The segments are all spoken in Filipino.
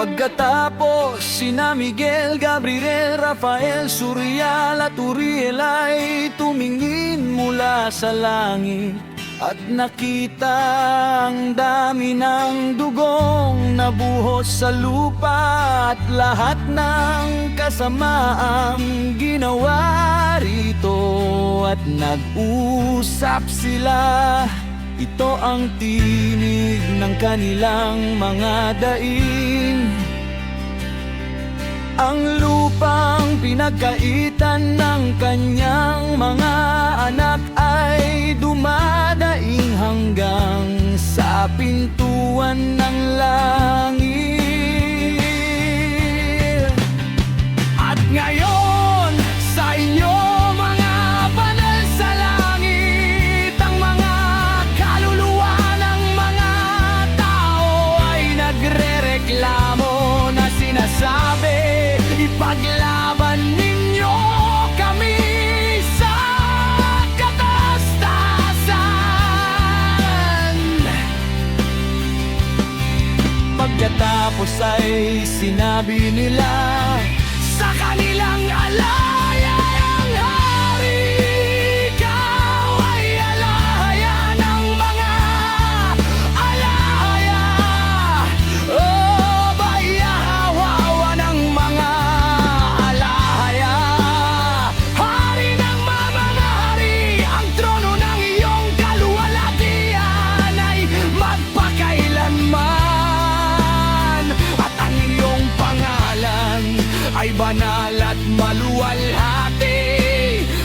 Pagkatapos sina Miguel, Gabriel, Rafael, Suriel at Uriel ay tumingin mula sa langit at nakita ang dami ng dugong nabuhos sa lupa at lahat ng kasamaang ginawa rito. At nag-usap sila, ito ang tinig ng kanilang mga daing. Ang lupang pinagkaitan ng kanyang mga anak ay dumadaing hanggang sa pintuan ng langit. At ngayon sa inyo mga banal sa langit, ang mga kaluluwa ng mga tao ay nagrereklamo na sinasabi, ipaglaban ninyo kami sa kataas-taasan. Pagkatapos ay sinabi nila sa kanilang alaya, ang hari, ikaw ay alaya ng mga alaya. Oh, bayahawawa ng mga alaya. Hari ng mga hari, ang trono ng iyong kaluwalhatian ay magpakailanman. At ang iyong pangalan ay banal at maluwalhati.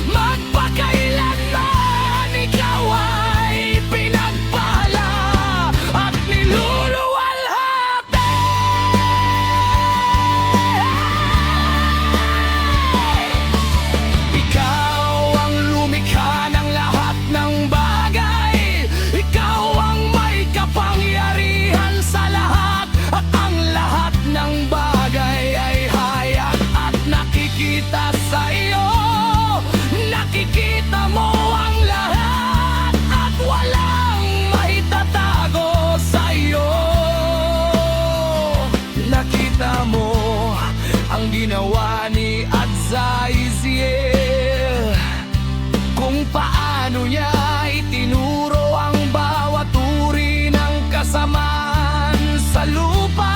Magpakailanman ikaw ay pinagpala at niluluwalhati. Ikaw ang lumikha ng lahat ng bagay. Ikaw ang may kapangyarihan sa lahat. At ang lahat ng bagay ay hayag at nakikita sa iyo. Nakikita mo ang lahat at walang maitatago sa iyo. Nakita mo ang ginawa ni Adzaisiel, kung paano niya itinuro ang bawat uri ng kasamaan sa lupa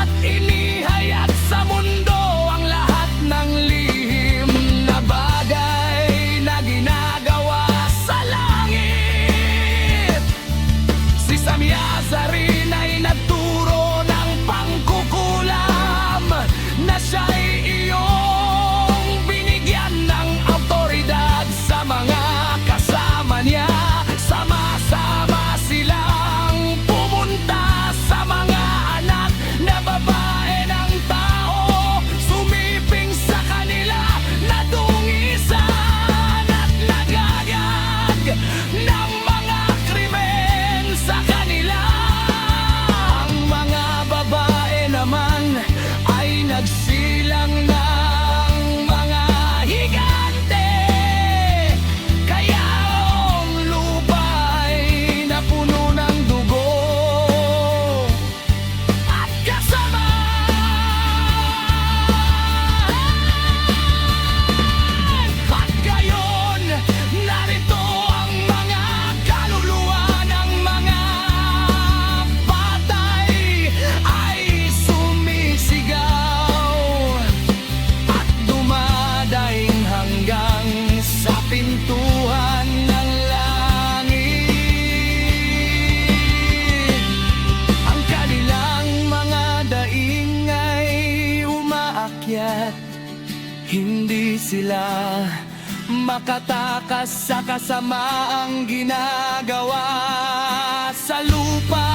at inihayag sa mundo ang lahat ng lihim na bagay na ginagawa sa langit. Si Samyaza rin ay nagturo ng pangkukulam na siya'y iyong binigyan ng awtoridad sa mga kasama niya. Sama-sama silang pumunta sa mga anak na babae ng tao, sumiping sa kanila na dungisan at nagagag ng mga krimen sa kanila. Ang mga babae naman ay nagsilang ng mga higante, kaya ang lupa ay napuno ng dugo at kasamaan. At gayon, narito ang mga kaluluwa ng mga patay ay sumisigaw at dumadaing hanggang sa pintuan ng langit. Ang kanilang mga daing ay umaakyat, hindi sila makatakas sa kasamaang ginagawa sa lupa.